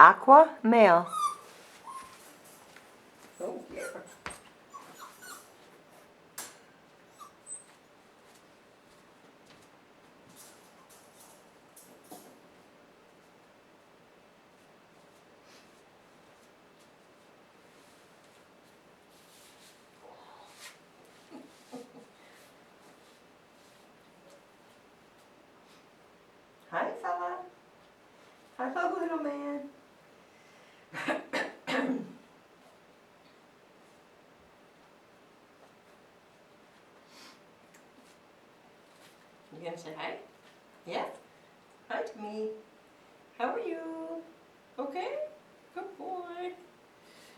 AQUA male. Oh, yeah. Hi, fella. Hello, little man. You gonna say hi? Yeah? Hi to me. How are you? Okay? Good boy.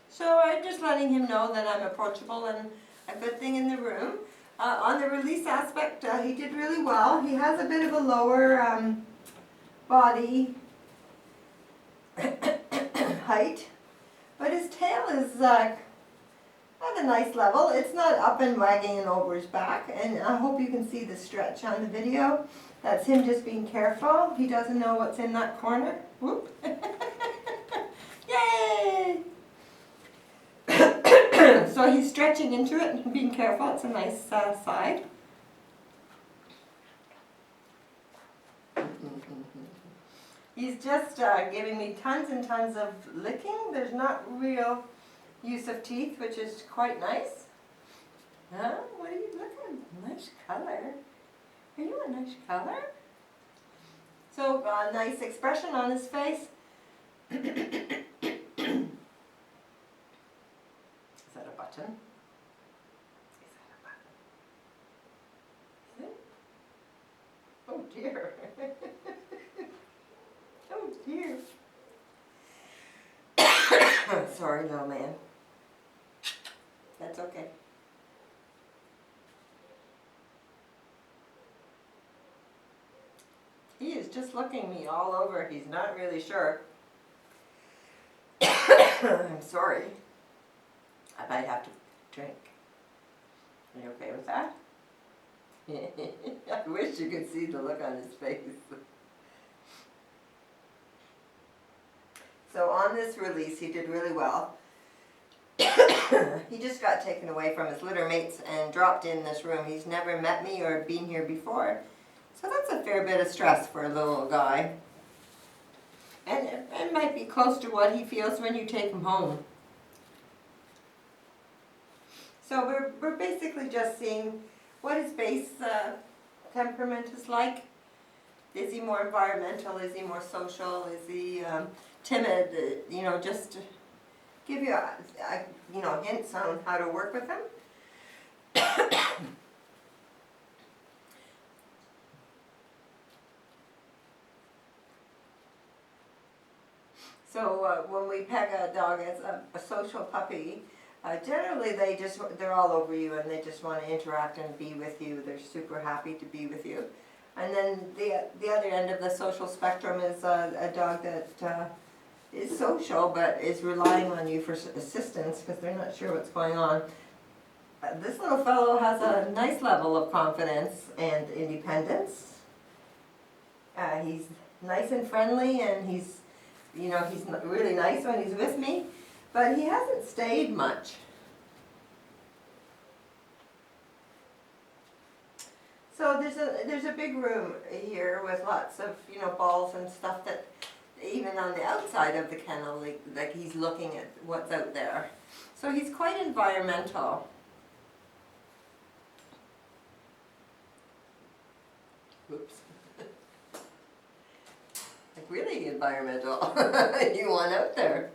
So I'm just letting him know that I'm approachable and a good thing in the room. On the release aspect, he did really well. He has a bit of a lower body height, but his tail is at a nice level. It's not up and wagging and over his back, and I hope you can see the stretch on the video. That's him just being careful. He doesn't know what's in that corner. Whoop. Yay! So he's stretching into it and being careful. It's a nice side. He's just giving me tons and tons of licking. There's not real use of teeth, which is quite nice. Huh? What are you looking? Nice color. Are you a nice color? So, nice expression on his face. Is that a button? Is that a button? Is it? Oh dear. Oh dear. Sorry, little man. That's okay. He is just looking me all over. He's not really sure. I'm sorry. I might have to drink. Are you okay with that? I wish you could see the look on his face. So on this release, he did really well. He just got taken away from his litter mates and dropped in this room. He's never met me or been here before. So that's a fair bit of stress for a little guy. And it might be close to what he feels when you take him home. So we're basically just seeing what his base temperament is like. Is he more environmental? Is he more social? Is he timid? You know, just to give you hints on how to work with him. So when we peg a dog as a social puppy, generally they're all over you and they just want to interact and be with you. They're super happy to be with you. And then the other end of the social spectrum is a dog that is social but is relying on you for assistance because they're not sure what's going on. This little fellow has a nice level of confidence and independence. He's nice and friendly, and he's really nice when he's with me, but he hasn't stayed much. So there's a big room here with lots of balls and stuff that even on the outside of the kennel, like he's looking at what's out there. So he's quite environmental. Oops. Like really environmental. You want out there.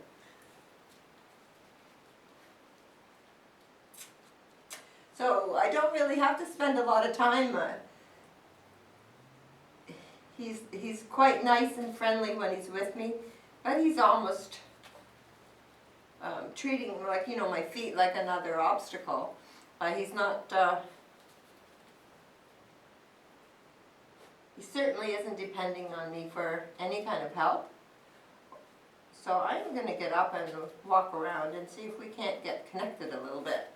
So I don't really have to spend a lot of time. He's quite nice and friendly when he's with me, but he's almost treating my feet like another obstacle. He's not. He certainly isn't depending on me for any kind of help. So I'm going to get up and walk around and see if we can't get connected a little bit.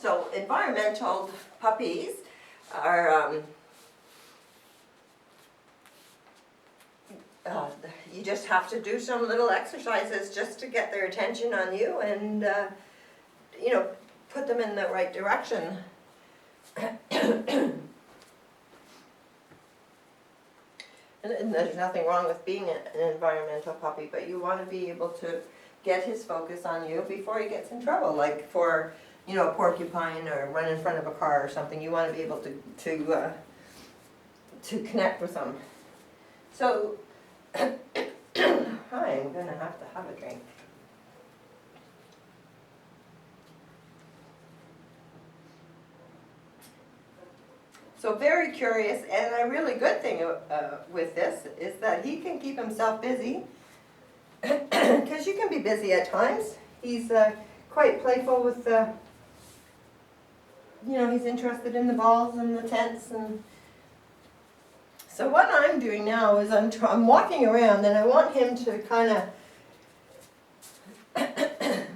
So environmental puppies you just have to do some little exercises just to get their attention on you and, you know, put them in the right direction. And there's nothing wrong with being an environmental puppy, but you want to be able to get his focus on you before he gets in trouble, like for, you know, a porcupine or run in front of a car or something. You want to be able to connect with them. So, I'm going to have a drink. So very curious, and a really good thing with this is that he can keep himself busy, because you can be busy at times. He's quite playful with the, you know, he's interested in the balls and the tents. And so what I'm doing now is I'm walking around, and I want him to kind of,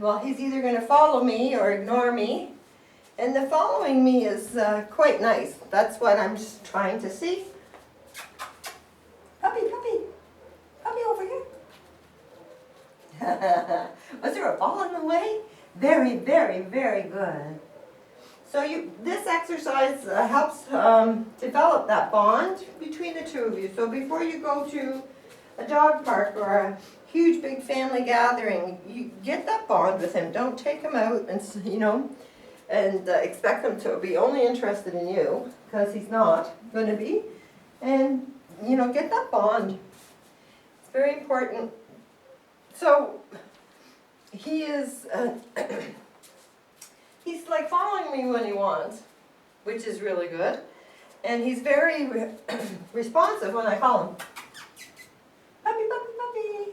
well, he's either going to follow me or ignore me. And the following me is quite nice. That's what I'm just trying to see. Puppy, puppy, puppy over here. Was there a ball in the way? Very, very, very good. So this exercise helps develop that bond between the two of you. So before you go to a dog park or a huge big family gathering, you get that bond with him. Don't take him out and, you know, and expect him to be only interested in you, because he's not going to be. And, you know, get that bond. It's very important. So, he is, he's like following me when he wants, which is really good. And he's very responsive when I call him. Puppy, puppy, puppy.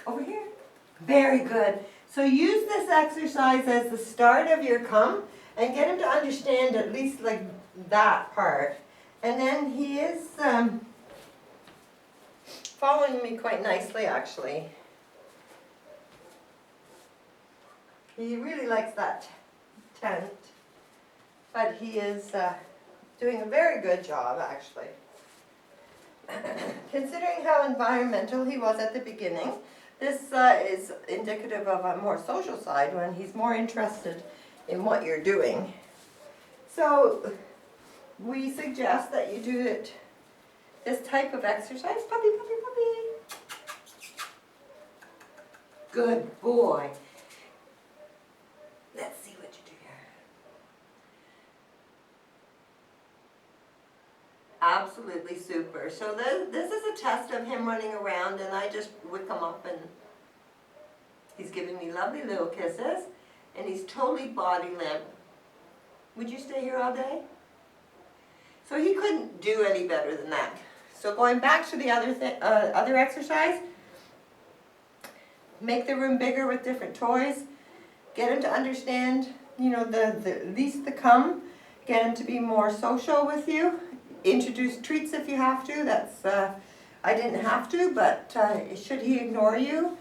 Over here. Very good. So use this exercise as the start of your come and get him to understand at least like that part. And then he is following me quite nicely, actually. He really likes that tent, but he is doing a very good job, actually. Considering how environmental he was at the beginning, this is indicative of a more social side when he's more interested in what you're doing. So we suggest that you do this type of exercise. Puppy, puppy, puppy. Good boy. Let's see what you do here. Absolutely super. So this is a test of him running around, and I just would come up and he's giving me lovely little kisses, and he's totally body limp. Would you stay here all day? So he couldn't do any better than that. So going back to the other exercise, make the room bigger with different toys. Get him to understand, you know, at least the come. Get him to be more social with you. Introduce treats if you have to. That's I didn't have to, but should he ignore you,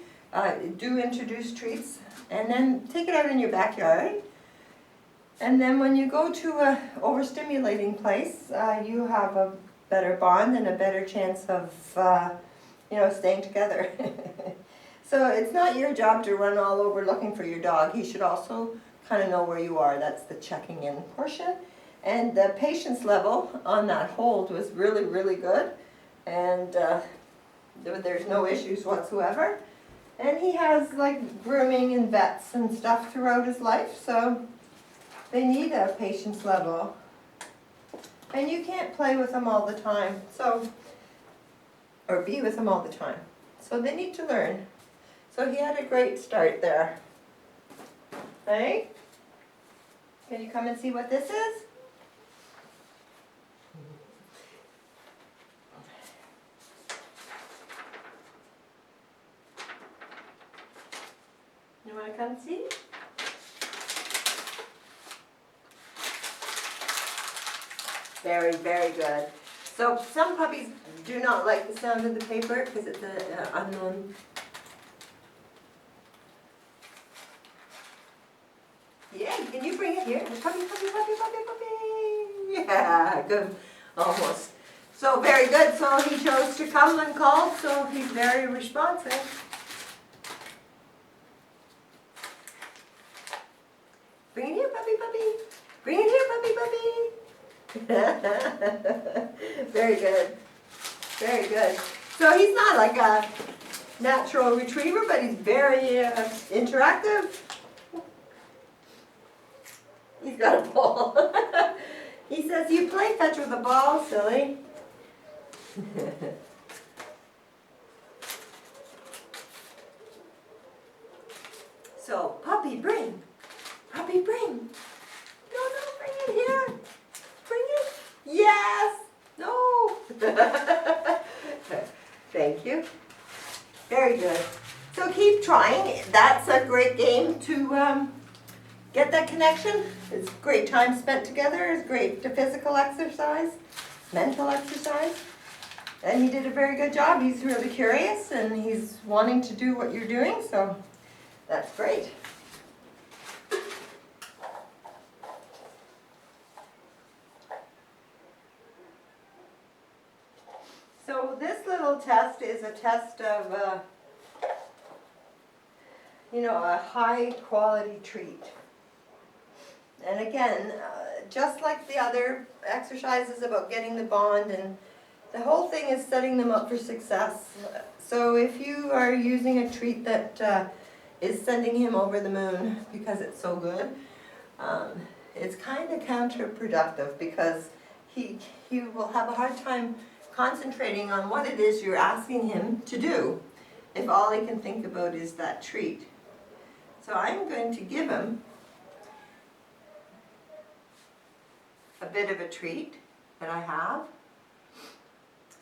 do introduce treats, and then take it out in your backyard. And then when you go to a overstimulating place, you have a better bond and a better chance of, you know, staying together. So it's not your job to run all over looking for your dog. He should also kind of know where you are. That's the checking in portion. And the patience level on that hold was really, really good. And there's no issues whatsoever. And he has like grooming and vets and stuff throughout his life, so they need a patience level. And you can't play with them all the time, so, or be with them all the time. So they need to learn. So he had a great start there. Right? Can you come and see what this is? You want to come see? Very, very good. So some puppies do not like the sound of the paper because it's an unknown. Yeah, can you bring it here? Puppy, puppy, puppy, puppy, puppy. Yeah, good, almost. So very good, so he chose to come and call, so he's very responsive. Bring it here, puppy, puppy. Bring it here, puppy, puppy. Very good. Very good. So he's not like a natural retriever, but he's very interactive. He's got a ball. He says, you play fetch with a ball, silly. So, puppy, bring. Puppy, bring. No, bring it here. Bring it. Yes. No. Thank you. Very good. So keep trying. That's a great game to get that connection. It's great time spent together. It's great physical exercise, mental exercise. And he did a very good job. He's really curious and he's wanting to do what you're doing, so that's great. So this little test is a test of, a high quality treat. And again, just like the other exercises about getting the bond, and the whole thing is setting them up for success. So if you are using a treat that is sending him over the moon because it's so good, it's kind of counterproductive because he will have a hard time concentrating on what it is you're asking him to do if all he can think about is that treat. So I'm going to give him a bit of a treat that I have.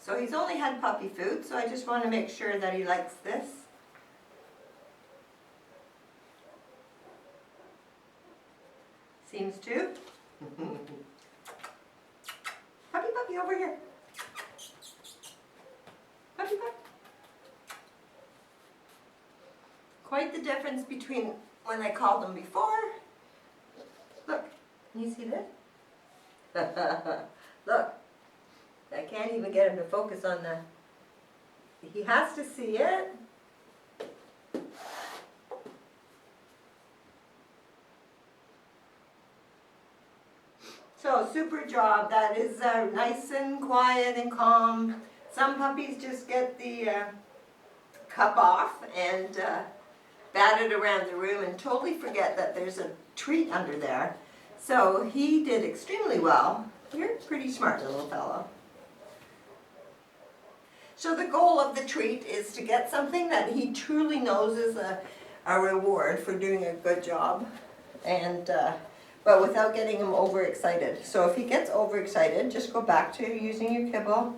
So he's only had puppy food, so I just want to make sure that he likes this. Seems to. Puppy, puppy, over here. Puppy, puppy. Quite the difference between when I called him before. Look, can you see this? Look, I can't even get him to focus on the, he has to see it. So super job, that is nice and quiet and calm. Some puppies just get the cup off and bat it around the room and totally forget that there's a treat under there. So he did extremely well. You're a pretty smart little fellow. So the goal of the treat is to get something that he truly knows is a reward for doing a good job, and but without getting him overexcited. So if he gets overexcited, just go back to using your kibble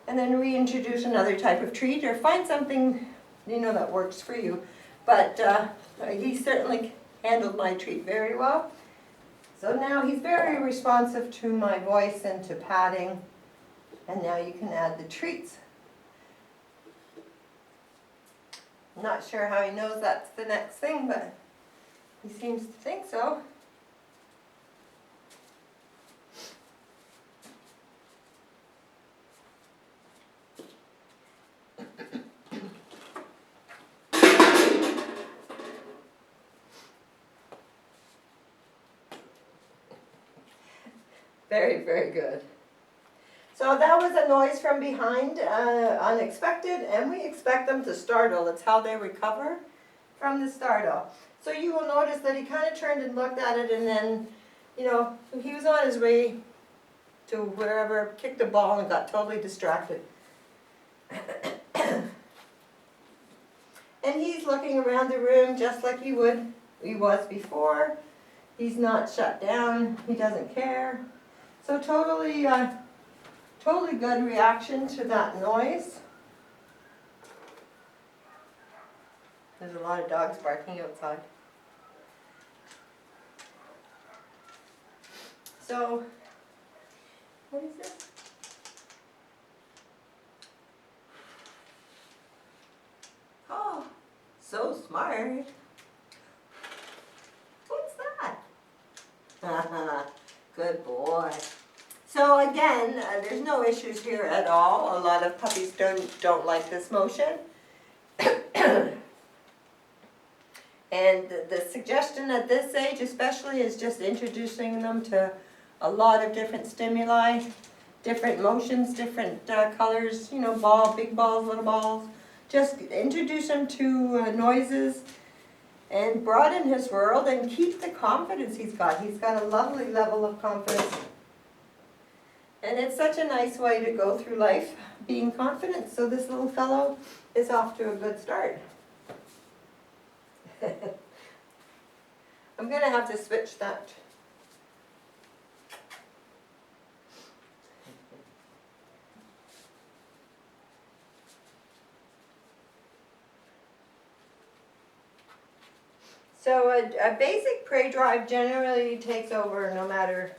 and then reintroduce another type of treat or find something that works for you. But he certainly handled my treat very well. So now he's very responsive to my voice and to patting. And now you can add the treats. I'm not sure how he knows that's the next thing, but he seems to think so. Very, very good. So that was a noise from behind, unexpected, and we expect them to startle. It's how they recover from the startle. So you will notice that he kind of turned and looked at it, and then, he was on his way to wherever, kicked a ball and got totally distracted. And he's looking around the room just like he was before. He's not shut down. He doesn't care. So totally good reaction to that noise. There's a lot of dogs barking outside. So, what is this? Oh, so smart. What's that? Good boy. So again, there's no issues here at all. A lot of puppies don't like this motion. And the suggestion at this age especially is just introducing them to a lot of different stimuli, different motions, different colors, you know, big balls, little balls. Just introduce him to noises and broaden his world and keep the confidence he's got. He's got a lovely level of confidence. And it's such a nice way to go through life, being confident. So this little fellow is off to a good start. I'm going to have to switch that. So a basic prey drive generally takes over no matter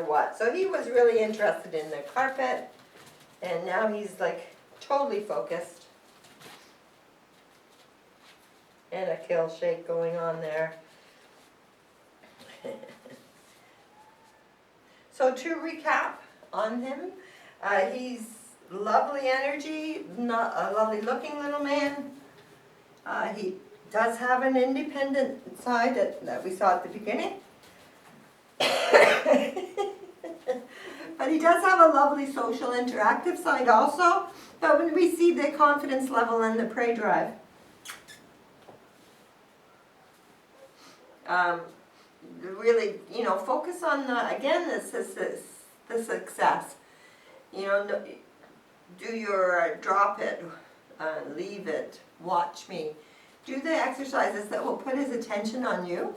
what. So he was really interested in the carpet, and now he's like totally focused. And a kill shake going on there. So to recap on him, he's lovely energy, not a lovely looking little man. He does have an independent side that we saw at the beginning. But he does have a lovely social interactive side also. But when we see the confidence level and the prey drive, really, you know, focus on again the success. You know, do your drop it, leave it, watch me. Do the exercises that will put his attention on you,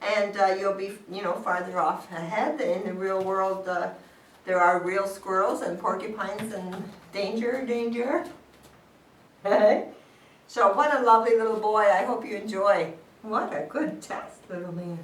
and you'll be, you know, farther off ahead. In the real world, there are real squirrels and porcupines and danger. So what a lovely little boy. I hope you enjoy. What a good test, little man.